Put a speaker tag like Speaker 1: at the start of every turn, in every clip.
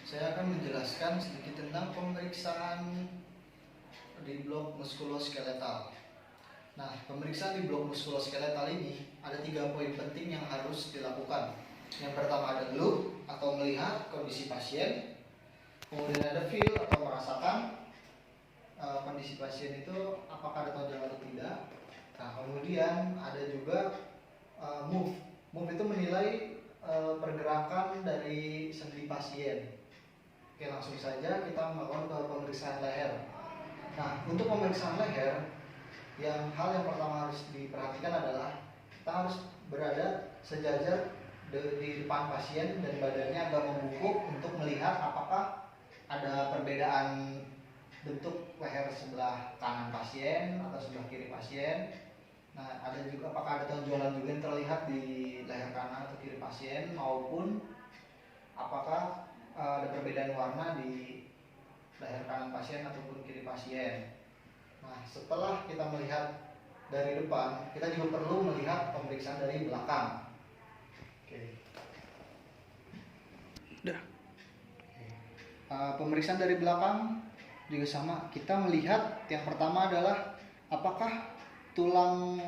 Speaker 1: Saya akan menjelaskan sedikit tentang pemeriksaan di blok muskuloskeletal. Nah, pemeriksaan di blok muskuloskeletal ini ada 3 poin penting yang harus dilakukan. Yang pertama ada look atau melihat kondisi pasien, kemudian ada feel atau merasakan kondisi pasien itu apakah ada tonjol atau tidak. Nah, kemudian ada juga move. Move itu menilai pergerakan dari sendi pasien. Oke, langsung saja kita melakukan pemeriksaan leher. Nah, untuk pemeriksaan leher, hal yang pertama harus diperhatikan adalah kita harus berada sejajar di depan pasien dan badannya agak membungkuk untuk melihat apakah ada perbedaan bentuk leher sebelah kanan pasien atau sebelah kiri pasien. Nah, ada juga apakah ada tonjolan juga yang terlihat di leher kanan atau kiri pasien, maupun apakah ada perbedaan warna di leher kanan pasien ataupun kiri pasien. Nah, setelah kita melihat dari depan, kita juga perlu melihat pemeriksaan dari belakang. Oke.
Speaker 2: Udah.
Speaker 1: Pemeriksaan dari belakang juga sama. Kita melihat yang pertama adalah apakah tulang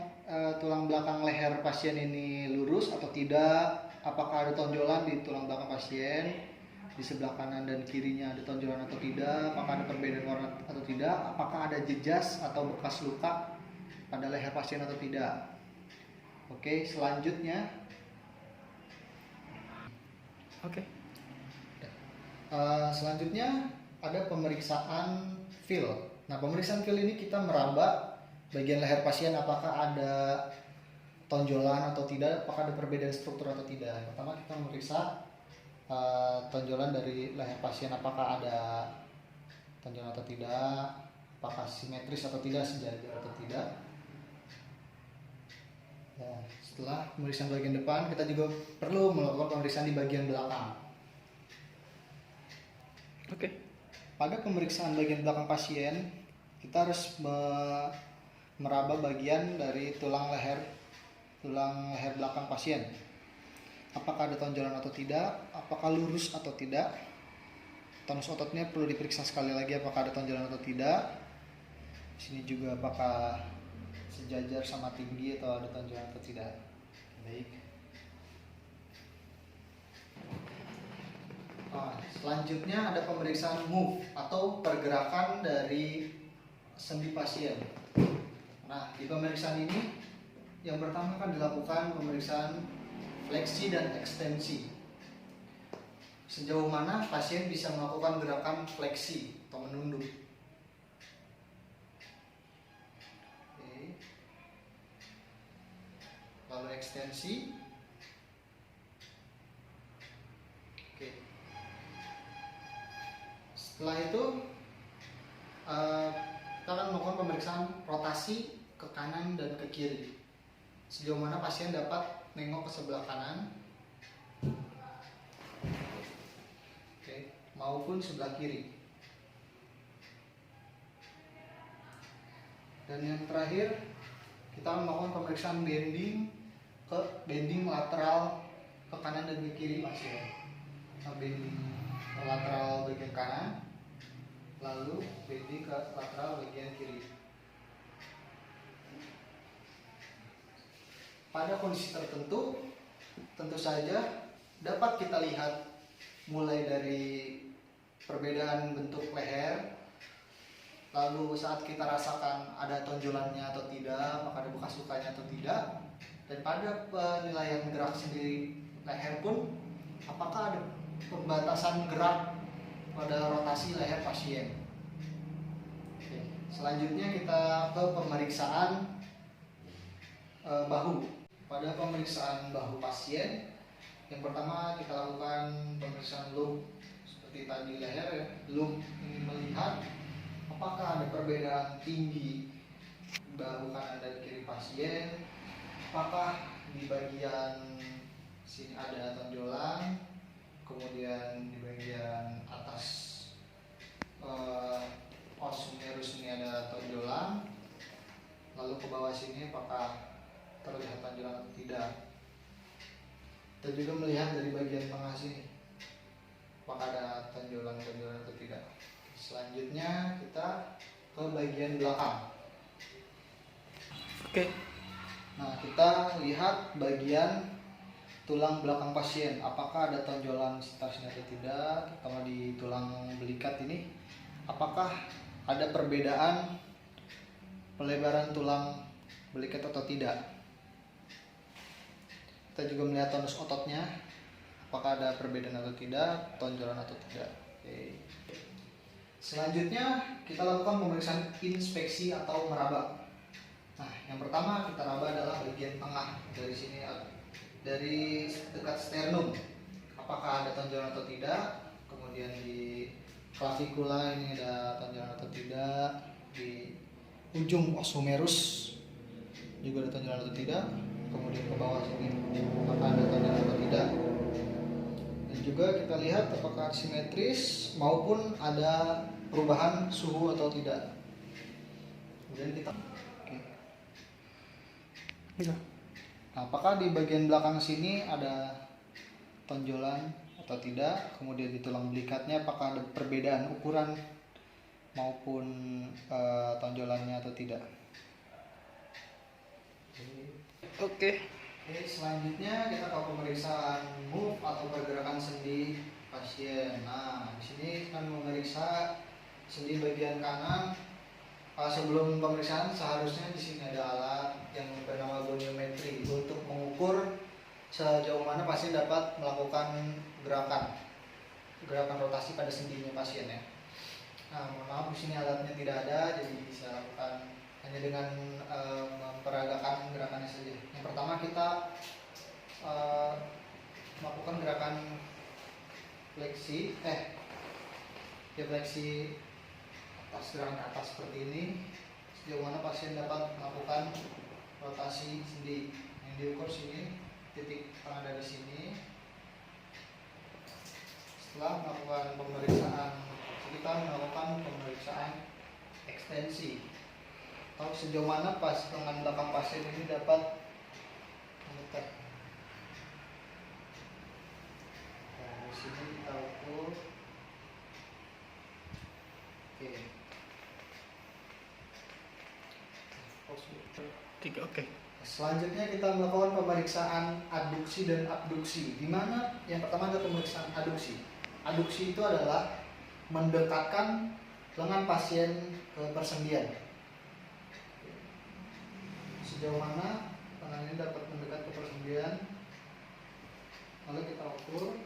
Speaker 1: belakang leher pasien ini lurus atau tidak, apakah ada tonjolan di tulang belakang pasien, di sebelah kanan dan kirinya ada tonjolan atau tidak, apakah ada perbedaan warna atau tidak, apakah ada jejas atau bekas luka pada leher pasien atau tidak. Oke, selanjutnya selanjutnya ada pemeriksaan feel. Nah, pemeriksaan feel ini kita meraba bagian leher pasien apakah ada tonjolan atau tidak, apakah ada perbedaan struktur atau tidak. Pertama kita memeriksa tonjolan dari leher pasien, apakah ada tonjolan atau tidak, apakah simetris atau tidak, sejajar atau tidak. Ya, setelah pemeriksaan bagian depan, kita juga perlu melakukan pemeriksaan di bagian belakang.
Speaker 2: Oke.
Speaker 1: Pada pemeriksaan bagian belakang pasien, kita harus meraba bagian dari tulang leher belakang pasien. Apakah ada tonjolan atau tidak, apakah lurus atau tidak. Tonus ototnya perlu diperiksa sekali lagi apakah ada tonjolan atau tidak. Di sini juga apakah sejajar sama tinggi atau ada tonjolan atau tidak. Baik. Selanjutnya ada pemeriksaan move atau pergerakan dari sendi pasien. Nah, di pemeriksaan ini yang pertama akan dilakukan pemeriksaan fleksi dan ekstensi. Sejauh mana pasien bisa melakukan gerakan fleksi atau menunduk. Oke. Lalu ekstensi. Oke. Setelah itu kita akan melakukan pemeriksaan rotasi ke kanan dan ke kiri. Sejauh mana pasien dapat nengok ke sebelah kanan, maupun sebelah kiri. Dan yang terakhir, kita akan melakukan pemeriksaan bending lateral ke kanan dan ke kiri pasien. Bending lateral bagian kanan, lalu bending ke lateral bagian kiri. Pada kondisi tertentu, tentu saja dapat kita lihat mulai dari perbedaan bentuk leher, lalu saat kita rasakan ada tonjolannya atau tidak, apakah ada bekas lukanya atau tidak, dan pada penilaian gerak sendi leher pun apakah ada pembatasan gerak pada rotasi leher pasien. Oke. Selanjutnya kita ke pemeriksaan bahu. Pada pemeriksaan bahu pasien, yang pertama kita lakukan pemeriksaan loop seperti tadi leher ya. Loop ini melihat apakah ada perbedaan tinggi bahu kanan dan kiri pasien, apakah di bagian sini ada tonjolan, kemudian di bagian atas os humerus ini ada tonjolan, lalu ke bawah sini apakah terlihat tonjolan atau tidak. Kita juga melihat dari bagian tengah sini apakah ada tonjolan-tonjolan atau tidak. Selanjutnya kita ke bagian belakang.
Speaker 2: Oke.
Speaker 1: Nah, kita lihat bagian tulang belakang pasien, apakah ada tonjolan sekitar sini atau tidak, terutama di tulang belikat ini. Apakah ada perbedaan pelebaran tulang belikat atau tidak. Kita juga melihat tonus ototnya, apakah ada perbedaan atau tidak, tonjolan atau tidak. Oke. Selanjutnya kita lakukan pemeriksaan inspeksi atau meraba. Nah, yang pertama kita raba adalah bagian tengah dari sini, dari dekat sternum. Apakah ada tonjolan atau tidak? Kemudian di clavikula ini ada tonjolan atau tidak? Di ujung os humerus juga ada tonjolan atau tidak? Kemudian ke bawah sini apakah ada tonjolan atau tidak? Dan juga kita lihat apakah simetris maupun ada perubahan suhu atau tidak. Kemudian kita
Speaker 2: Bisa.
Speaker 1: Nah, apakah di bagian belakang sini ada tonjolan atau tidak? Kemudian di tulang belikatnya apakah ada perbedaan ukuran maupun tonjolannya atau tidak?
Speaker 2: Oke.
Speaker 1: Oke, selanjutnya kita ke pemeriksaan move atau pergerakan sendi pasien. Nah, di sini kita memeriksa sendi bagian kanan. Sebelum pemeriksaan seharusnya di sini ada alat yang bernama goniometri untuk mengukur sejauh mana pasien dapat melakukan gerakan rotasi pada sendinya pasien ya. Nah, mohon maaf di sini alatnya tidak ada, jadi saya lakukan hanya dengan memperagakan gerakannya saja. Yang pertama kita melakukan gerakan fleksi gerakan ke atas seperti ini, sejauh mana pasien dapat melakukan rotasi sendi. Yang diukur sini, titik tengah dari sini. Setelah melakukan pemeriksaan, kita melakukan pemeriksaan ekstensi atau sejauh mana lengan belakang pasien ini dapat mendekat. Nah, di sini kita ukur.
Speaker 2: Oke.
Speaker 1: Selanjutnya kita melakukan pemeriksaan adduksi dan abduksi. Di mana yang pertama ada pemeriksaan adduksi. Adduksi itu adalah mendekatkan lengan pasien ke persendian. Sejauh mana lengan ini dapat mendekat ke persendian, lalu kita ukur.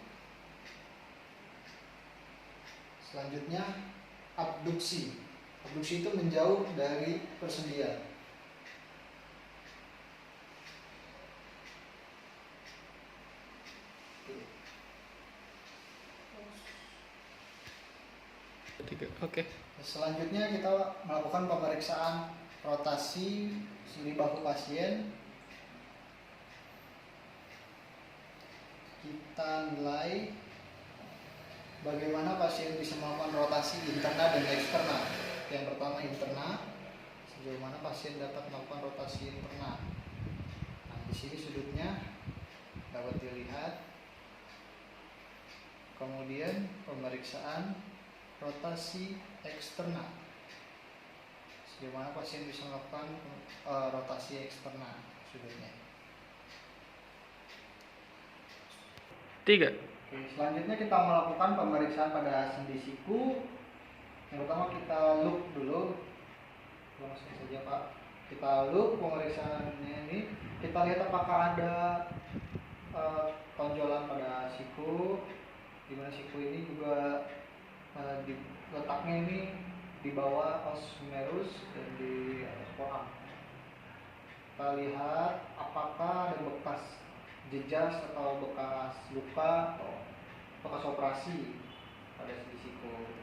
Speaker 1: Selanjutnya abduksi. Abduksi itu menjauh dari persendian.
Speaker 2: Oke.
Speaker 1: Selanjutnya kita melakukan pemeriksaan rotasi sendi bahu pasien. Kita nilai bagaimana pasien bisa melakukan rotasi interna dan eksterna. Yang pertama interna, sejauh mana pasien dapat melakukan rotasi interna. Nah, di sini sudutnya dapat dilihat. Kemudian pemeriksaan rotasi eksterna, sejauh mana pasien bisa melakukan rotasi eksterna sudutnya.
Speaker 2: 3.
Speaker 1: Oke, selanjutnya kita melakukan pemeriksaan pada sendi siku. Yang pertama kita look dulu. Langsung saja Pak. Kita look pemeriksaannya ini. Kita lihat apakah ada tonjolan pada siku. Di mana siku ini juga letaknya ini di bawah os humerus dan di atas pohon. Kita lihat apakah ada bekas jejas atau bekas luka atau bekas operasi pada sendi siku.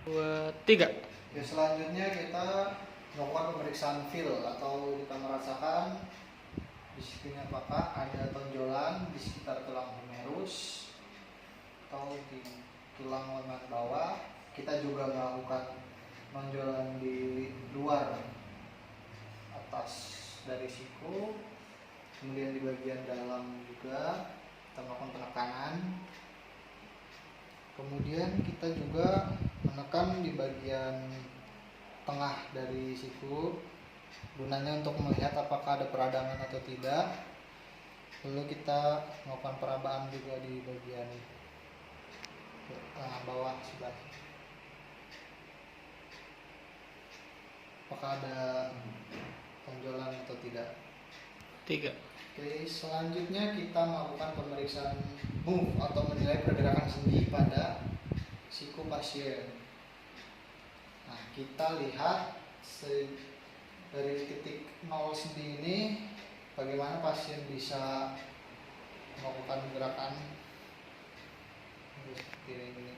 Speaker 2: 2, 3.
Speaker 1: Ya, selanjutnya kita melakukan pemeriksaan feel atau kita merasakan di sini apakah ada tonjolan di sekitar tulang humerus atau di tulang lengan bawah. Kita juga melakukan tonjolan di luar atas dari siku, kemudian di bagian dalam juga kita melakukan penekanan. Kemudian kita juga menekan di bagian tengah dari siku, gunanya untuk melihat apakah ada peradangan atau tidak. Lalu kita melakukan perabaan juga di bagian bawah sebelah, apakah ada tonjolan atau tidak.
Speaker 2: 3.
Speaker 1: Oke, selanjutnya kita melakukan pemeriksaan move atau menilai pergerakan sendi pada siku pasien. Nah, kita lihat dari titik 0 sendi ini bagaimana pasien bisa melakukan gerakan seperti ini.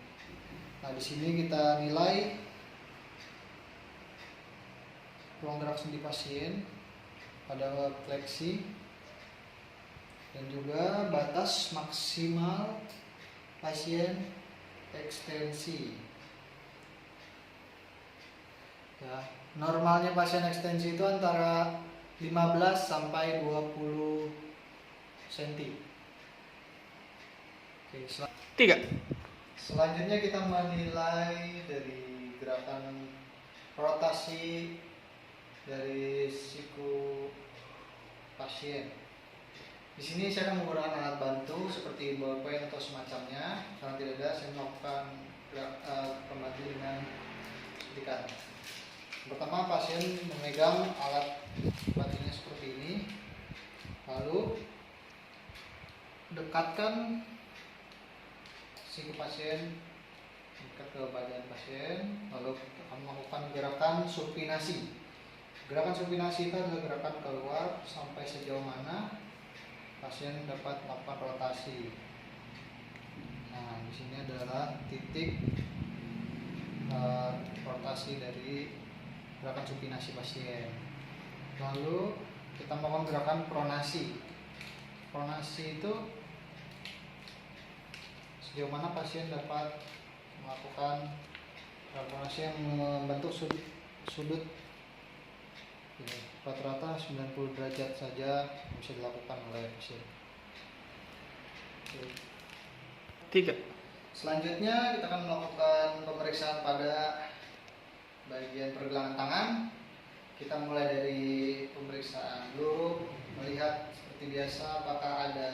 Speaker 1: Nah, di sini kita nilai ruang gerak sendi pasien pada fleksi dan juga batas maksimal pasien ekstensi. Ya, normalnya pasien ekstensi itu antara 15 sampai 20 cm. Oke,
Speaker 2: 3.
Speaker 1: selanjutnya kita menilai dari gerakan rotasi dari siku pasien. Di sini saya akan menggunakan alat bantu seperti ballpoint atau semacamnya. Karena tidak ada, saya melakukan pembantu dengan ketikan. Pertama, pasien memegang alat bantunya seperti ini, lalu dekatkan siku pasien dekat ke badan pasien, lalu akan melakukan gerakan supinasi. Gerakan supinasi itu adalah gerakan keluar sampai sejauh mana pasien dapat melakukan rotasi. Nah, di sini adalah titik rotasi dari gerakan supinasi pasien. Lalu kita melakukan gerakan pronasi. Pronasi itu sejauh mana pasien dapat melakukan pronasi yang membentuk sudut rata-rata 90 derajat saja bisa dilakukan oleh pasien.
Speaker 2: 3.
Speaker 1: Selanjutnya kita akan melakukan pemeriksaan pada bagian pergelangan tangan. Kita mulai dari pemeriksaan dulu, melihat seperti biasa apakah ada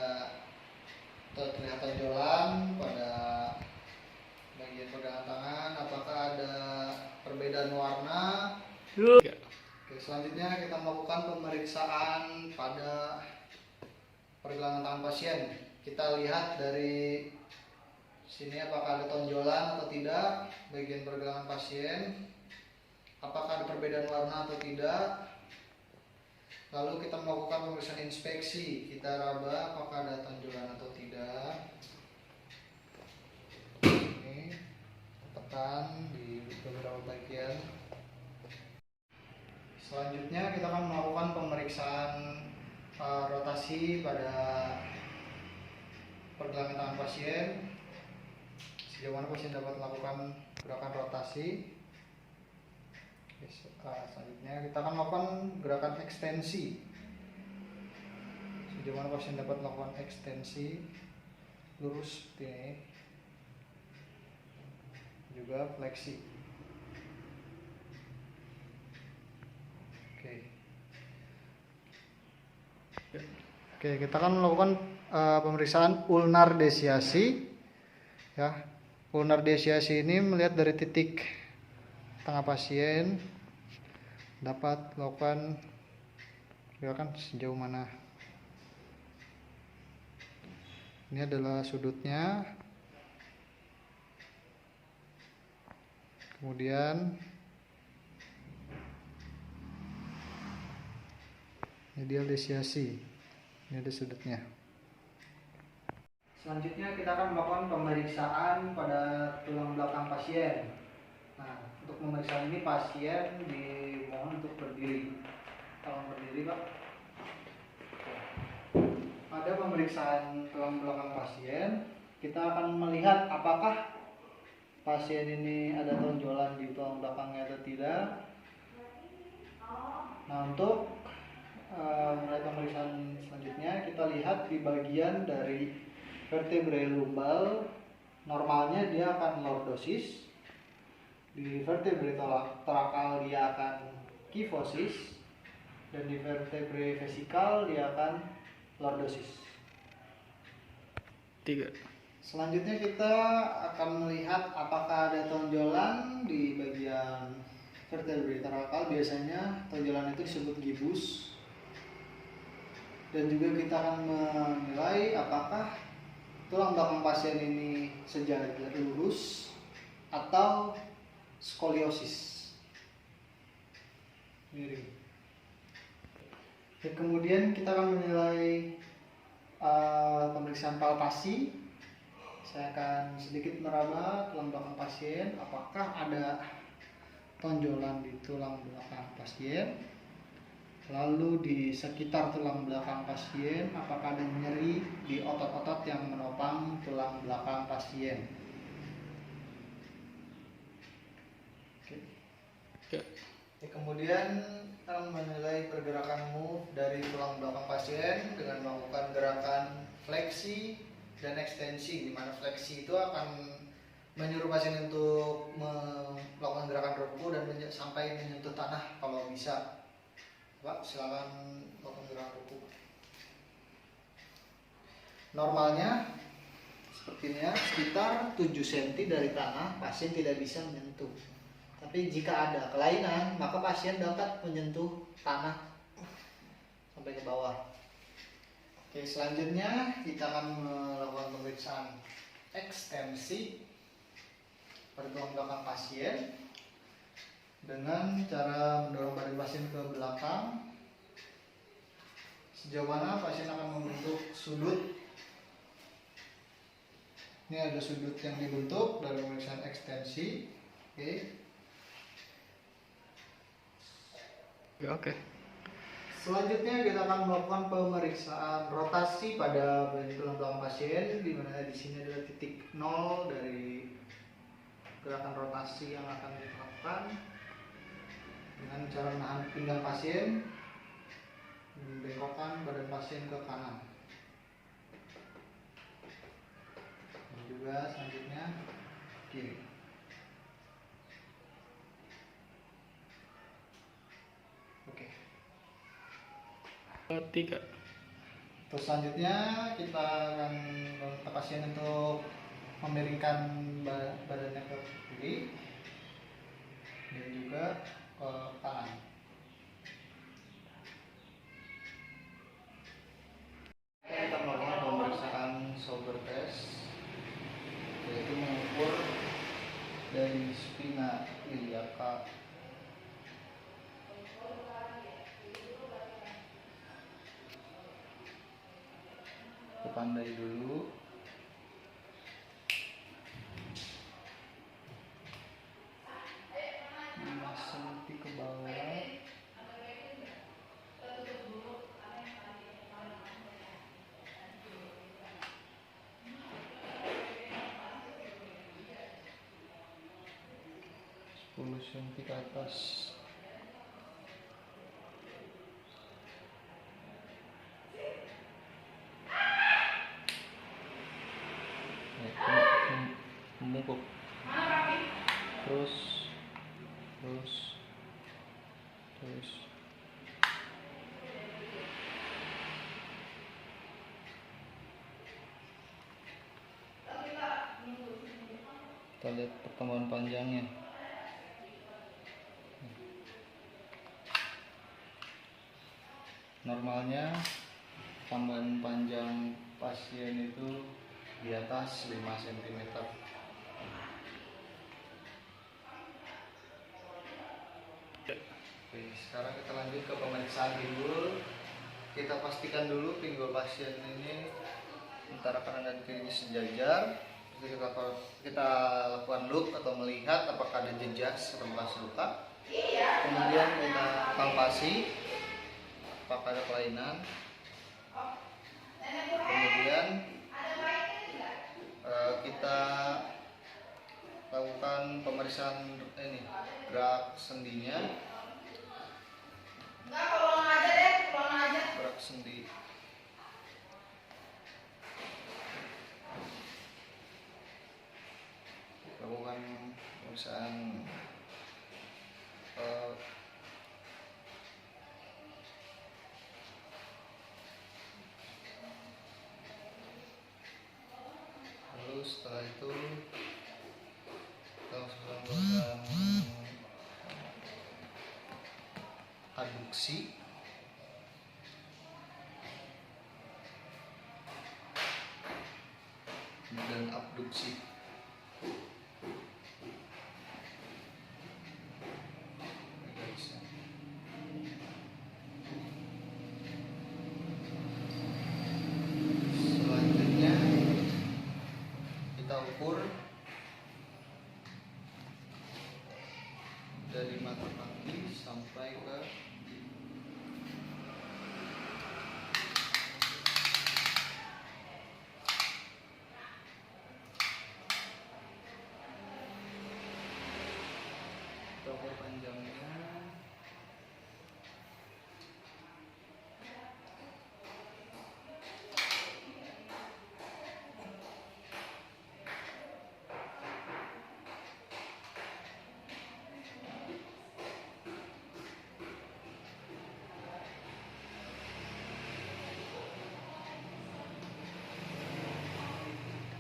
Speaker 1: atau terlihat tonjolan pada bagian pergelangan tangan, apakah ada perbedaan warna.
Speaker 2: 3.
Speaker 1: Oke, selanjutnya kita melakukan pemeriksaan pada pergelangan tangan pasien. Kita lihat dari sini apakah ada tonjolan atau tidak bagian pergelangan pasien, apakah ada perbedaan warna atau tidak. Lalu kita melakukan pemeriksaan inspeksi, kita raba apakah ada tonjolan atau tidak. Ini tekan di beberapa bagian. Selanjutnya kita akan melakukan pemeriksaan rotasi pada pergelangan tangan pasien. Sejauh mana pasien dapat melakukan gerakan rotasi. Selanjutnya kita akan melakukan gerakan ekstensi. Sejauh mana pasien dapat melakukan ekstensi lurus seperti ini. Juga fleksi. Oke, kita akan melakukan pemeriksaan ulnar desiasi. Ya, ulnar desiasi ini melihat dari titik tengah pasien dapat melakukan gerakan sejauh mana. Ini adalah sudutnya. Kemudian medial desiasi. Ini ada sudutnya. Selanjutnya kita akan melakukan pemeriksaan pada tulang belakang pasien. Nah, untuk pemeriksaan ini pasien dimohon untuk berdiri. Tolong berdiri, Pak. Pada pemeriksaan tulang belakang pasien, kita akan melihat apakah pasien ini ada tonjolan di tulang belakangnya atau tidak. Nah, untuk mulai pemeriksaan selanjutnya kita lihat di bagian dari vertebrae lumbal normalnya dia akan lordosis, di vertebrae torakal dia akan kyphosis, dan di vertebrae vesikal dia akan lordosis.
Speaker 2: 3.
Speaker 1: Selanjutnya kita akan melihat apakah ada tonjolan di bagian vertebrae torakal. Biasanya tonjolan itu disebut gibus. Dan juga kita akan menilai apakah tulang belakang pasien ini sejajar lurus atau skoliosis, miring. Kemudian kita akan menilai pemeriksaan palpasi. Saya akan sedikit meraba tulang belakang pasien, apakah ada tonjolan di tulang belakang pasien. Lalu di sekitar tulang belakang pasien, apakah ada nyeri di otot-otot yang menopang tulang belakang pasien.
Speaker 2: Ya.
Speaker 1: Kemudian kita menilai pergerakan move dari tulang belakang pasien dengan melakukan gerakan fleksi dan ekstensi, di mana fleksi itu akan menyuruh pasien untuk melakukan gerakan ruku dan sampai menyentuh tanah kalau bisa. Pak, silakan melakukan gerakan ruku. Normalnya sepertinya sekitar 7 cm dari tanah pasien tidak bisa menyentuh. Tapi jika ada kelainan, maka pasien dapat menyentuh tanah sampai ke bawah. Oke, selanjutnya kita akan melakukan pemeriksaan ekstensi pada tulang belakang pasien dengan cara mendorong badan pasien ke belakang. Sejauh mana pasien akan membentuk sudut. Ini ada sudut yang dibentuk dari pemeriksaan ekstensi.
Speaker 2: Oke.
Speaker 1: Selanjutnya kita akan melakukan pemeriksaan rotasi pada bagian tulang belakang pasien, di mana di sini adalah titik 0 dari gerakan rotasi yang akan dilakukan dengan cara menahan pinggang pasien, membengkokkan badan pasien ke kanan. Dan juga selanjutnya kiri. Oke.
Speaker 2: 3.
Speaker 1: Terus selanjutnya kita akan meminta pasien untuk memiringkan badannya ke kiri dan juga ke kanan. Kita melakukan pemeriksaan shoulder test, yaitu mengukur dari spina iliaka ke pandai dulu. Senti ke bawah. Sepuluh senti ke atas. Memukuk. Terus. Kita lihat pertemuan panjangnya. Normalnya tambahan panjang pasien itu di atas 5 cm. Oke, sekarang kita lanjut ke pemeriksaan pinggul. Kita pastikan dulu pinggul pasien ini antara kanan dan kiri sejajar. Terus kita lakukan look atau melihat apakah ada jejas atau bekas luka. Kemudian kita palpasi apakah ada kelainan. Kemudian kita lakukan pemeriksaan gerak sendinya. Gerak sendi. dalam pemeriksaan lalu setelah itu kita langsung melakukan adduksi dan abduksi. Selanjutnya kita ukur dari mata kaki sampai ke ukur panjangnya.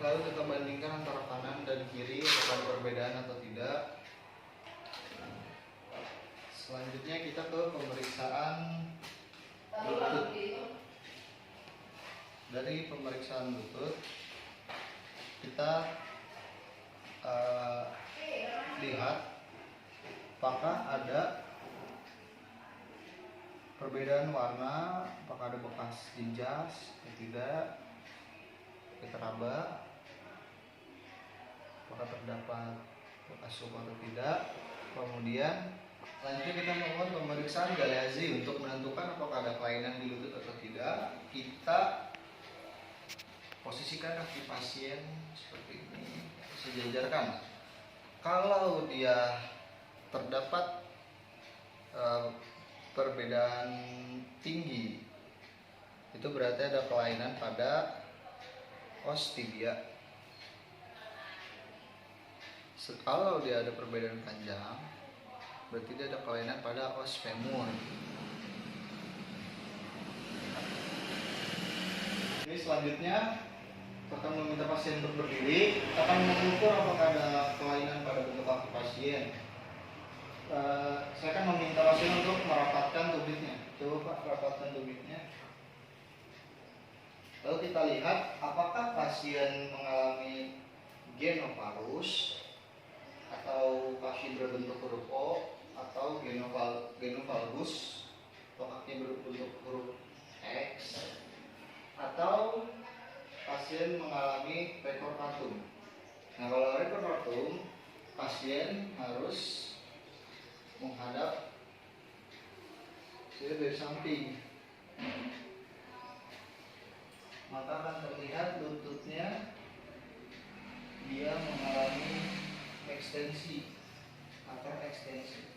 Speaker 1: Lalu kita bandingkan antara kanan dan kiri apakah ada perbedaan atau tidak. Selanjutnya kita ke pemeriksaan lutut. Dari pemeriksaan lutut kita lihat apakah ada perbedaan warna, apakah ada bekas ginjas atau tidak. Kita raba apakah terdapat bekas suku atau tidak. Kemudian selanjutnya kita melakukan pemeriksaan Galeazzi untuk menentukan apakah ada kelainan di lutut atau tidak. Kita posisikan kaki pasien seperti ini, sejajarkan. Kalau dia terdapat perbedaan tinggi, itu berarti ada kelainan pada os tibia. Kalau dia ada perbedaan panjang, berarti dia ada kelainan pada os femur. Ini selanjutnya kita akan meminta pasien untuk berdiri. Kita akan mengukur apakah ada kelainan pada bentuk kaki pasien. Saya akan meminta pasien untuk merapatkan tumitnya. Coba Pak, rapatkan tumitnya. Lalu kita lihat apakah pasien mengalami genovarus atau kaki berbentuk huruf O atau genovalgus atau kaki berbentuk huruf X, atau pasien mengalami recordatum. Nah, kalau recordatum, pasien harus menghadap dari samping, maka akan terlihat lututnya dia mengalami ekstensi atau ekstensi.